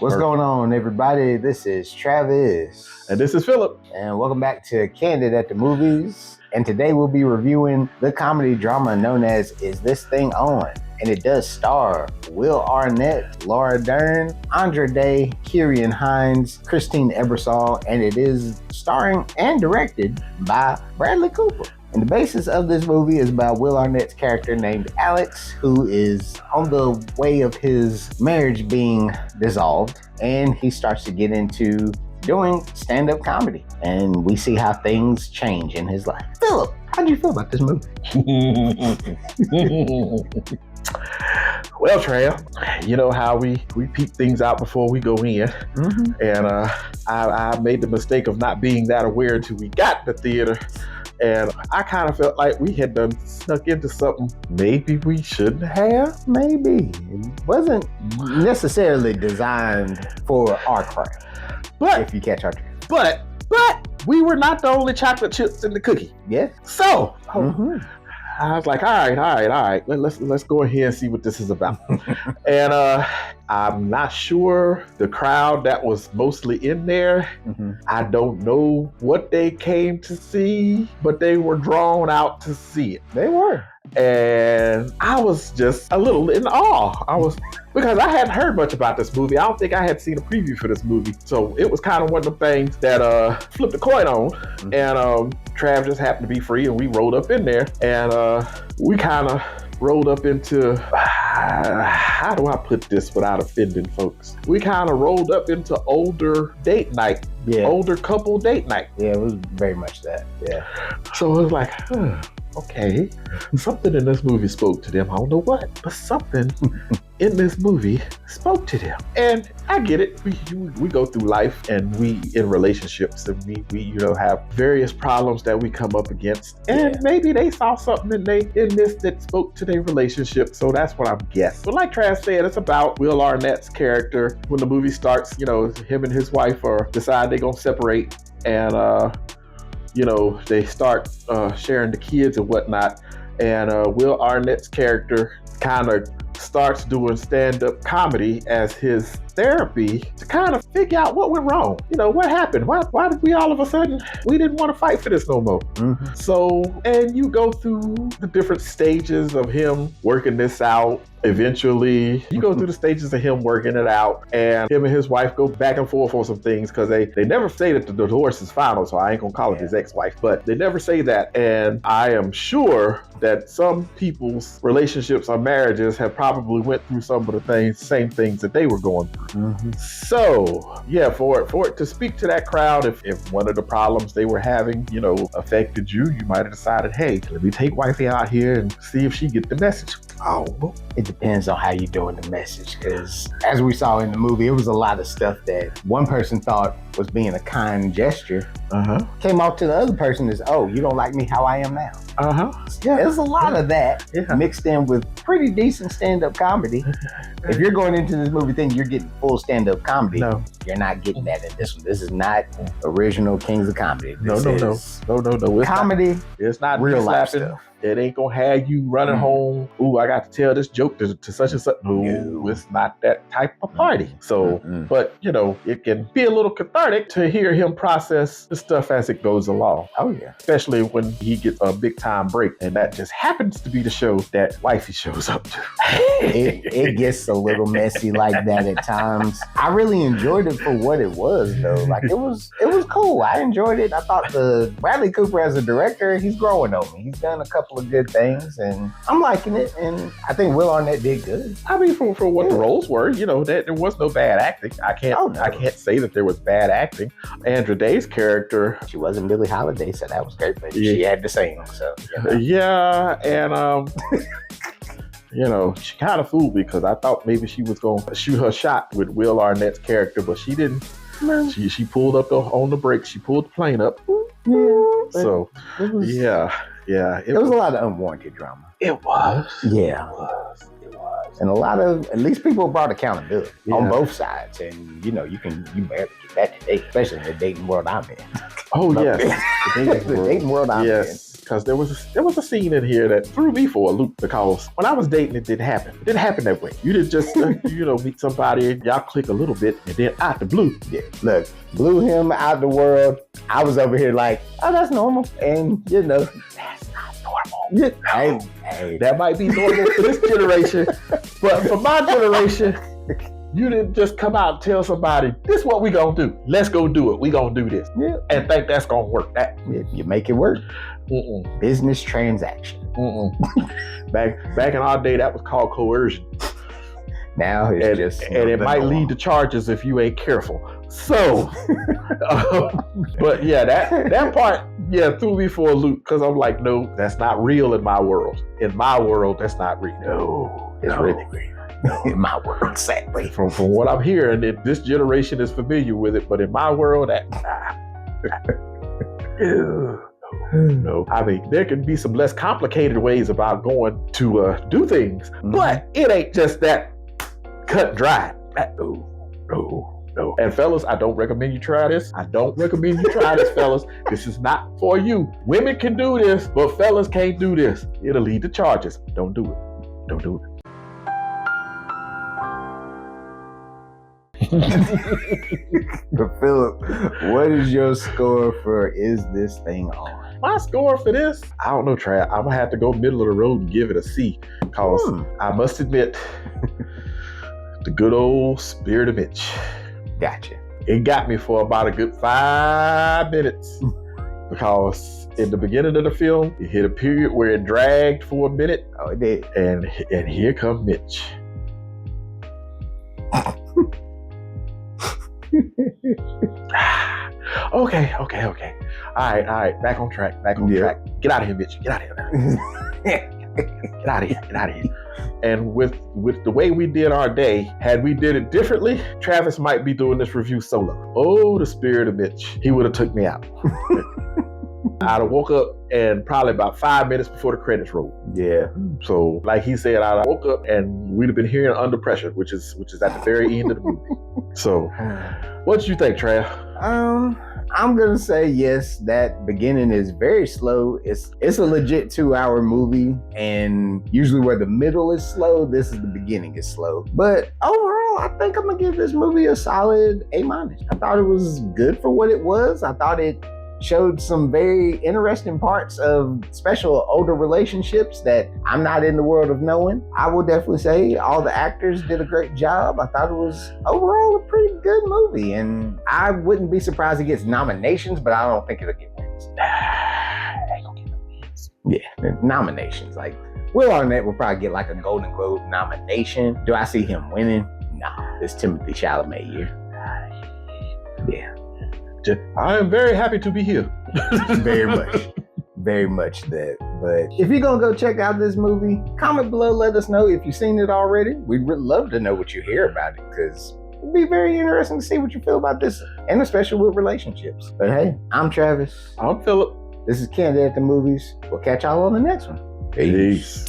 What's going on, everybody? This is Travis. And this is Phillip. And welcome back to Candid at the Movies. And today we'll be reviewing the comedy drama known as Is This Thing On? And it does star Will Arnett, Laura Dern, Andra Day, Kieran Hines, Christine Ebersole, and it is starring and directed by Bradley Cooper. And the basis of this movie is about Will Arnett's character named Alex, who is on the way of his marriage being dissolved, and he starts to get into doing stand-up comedy. And we see how things change in his life. Phillip, how do you feel about this movie? Well, Trav, you know how we peep things out before we go in. Mm-hmm. And I made the mistake of not being that aware until we got to the theater. And I kind of felt like we had done snuck into something maybe we shouldn't have. Maybe. It wasn't necessarily designed for our crowd, But if you catch our drift. But we were not the only chocolate chips in the cookie. Yes. So Mm-hmm. I was like, all right. Let's go ahead and see what this is about. And I'm not sure the crowd that was mostly in there. Mm-hmm. I don't know what they came to see, but they were drawn out to see it. They were. And I was just a little in awe. Because I hadn't heard much about this movie. I don't think I had seen a preview for this movie. So it was kind of one of the things that flipped a coin on. Mm-hmm. And Trav just happened to be free and we rolled up in there. And we kind of rolled up into, how do I put this without offending folks? We kind of rolled up into older date night. Yeah. Older couple date night. Yeah, it was very much that. Yeah. So it was like, okay, something in this movie spoke to them. I don't know what, but something in this movie spoke to them. And I get it. We go through life and we in relationships and we have various problems that we come up against. And maybe they saw something in this that spoke to their relationship. So that's what I'm guessing. But like Trav said, it's about Will Arnett's character. When the movie starts, him and his wife decide they're gonna separate, and they start sharing the kids and whatnot. And Will Arnett's character kind of starts doing stand-up comedy as his therapy to kind of figure out what went wrong. What happened? Why did we all of a sudden, we didn't want to fight for this no more? Mm-hmm. So, and you go through the different stages of him working this out. Eventually, you go through the stages of him working it out, and him and his wife go back and forth on some things because they never say that the divorce is final, so I ain't gonna call it his ex-wife, but they never say that. And I am sure that some people's relationships or marriages have probably went through some of the same things that they were going through. Mm-hmm. So, yeah, for it to speak to that crowd, if one of the problems they were having, affected you, you might have decided, hey, let me take wifey out here and see if she get the message. Oh, it depends on how you're doing the message, because as we saw in the movie, it was a lot of stuff that one person thought was being a kind gesture. Came out to the other person as, oh, you don't like me how I am now. Yeah. There's a lot of that mixed in with pretty decent stand-up comedy. If you're going into this movie thinking you're getting full stand-up comedy, No. You're not getting that in this one. This is not original Kings of Comedy. No. This No. is comedy. It's not real life slapping. stuff. It ain't gonna have you running home. Ooh, I got to tell this joke to such and such. No, it's not that type of party. So, but it can be a little cathartic to hear him process the stuff as it goes along. Oh yeah. Especially when he gets a big time break, and that just happens to be the show that wifey shows up to. it gets a little messy like that at times. I really enjoyed it for what it was, though. Like it was cool. I enjoyed it. I thought the Bradley Cooper as a director, he's growing on me. He's done a couple of good things, and I'm liking it. And I think Will Arnett did good. I mean, for what the roles were, there was no bad acting. I can't say that there was bad acting. Andra Day's character, She wasn't Billie Holiday, so that was great. But she had to sing, so yeah, and she kind of fooled me because I thought maybe she was going to shoot her shot with Will Arnett's character, but she didn't. She pulled up on the brakes. She pulled the plane up. So it was a lot of unwarranted drama. It was. Yeah. It was. And a lot of, at least people brought accountability on both sides. And you barely get that today, especially in the dating world I'm in. Oh, yes. The dating world I'm in. because there was a scene in here that threw me for a loop, because when I was dating, it didn't happen. It didn't happen that way. You didn't just meet somebody and y'all click a little bit and then out the blue. Yeah, look, blew him out the world. I was over here like, oh, that's normal, and that's not normal. Yeah. Hey, that might be normal for this generation, but for my generation, you didn't just come out and tell somebody, this is what we gonna do. Let's go do it. We gonna do this. Yeah. And think that's gonna work. You make it work. Mm-mm. Business transaction. Mm-mm. Back in our day, that was called coercion. Now it's and it might lead to charges if you ain't careful. So, but yeah, that part, threw me for a loop, because I'm like, no, that's not real in my world. In my world, that's not real. No, it's really real. In my world, sadly. From what I'm hearing, this generation is familiar with it, but in my world, no. I mean, there can be some less complicated ways about going to do things, but it ain't just that cut and dry. No. And fellas, I don't recommend you try this. Fellas. This is not for you. Women can do this, but fellas can't do this. It'll lead to charges. Don't do it. Don't do it. But Phillip, what is your score for Is This Thing On? My score for this, I don't know, Trav. I'm gonna have to go middle of the road and give it a C, because I must admit, the good old spirit of Mitch. Gotcha. It got me for about a good 5 minutes, because in the beginning of the film, it hit a period where it dragged for a minute. Oh, it did. And here comes Mitch. Okay. All right. Back on track. Get out of here, Mitch. Get out of here. And with the way we did our day, had we did it differently, Travis might be doing this review solo. Oh, the spirit of Mitch. He would have took me out. I'd have woke up and probably about 5 minutes before the credits rolled. Yeah. So, like he said, I woke up and we'd have been hearing Under Pressure, which is at the very end of the movie. So, what did you think, Trav? I'm gonna say yes. That beginning is very slow. It's a legit 2-hour movie, and usually where the middle is slow, this is the beginning is slow. But overall, I think I'm gonna give this movie a solid A-. I thought it was good for what it was. I thought it showed some very interesting parts of special older relationships that I'm not in the world of knowing. I will definitely say all the actors did a great job. I thought it was overall a pretty good movie, and I wouldn't be surprised it gets nominations, but I don't think it'll get wins. Ain't gonna get no wins. Yeah, nominations. Like Will Arnett will probably get like a Golden Globe nomination. Do I see him winning? Nah, it's Timothy Chalamet year. Yeah. I am very happy to be here. Very much that. But if you're gonna go check out this movie, comment below, let us know if you've seen it already. We'd really love to know what you hear about it, because it'd be very interesting to see what you feel about this, and especially with relationships. But hey, I'm Travis. I'm Phillip. This is Candid at the Movies. We'll catch y'all on the next one. Peace.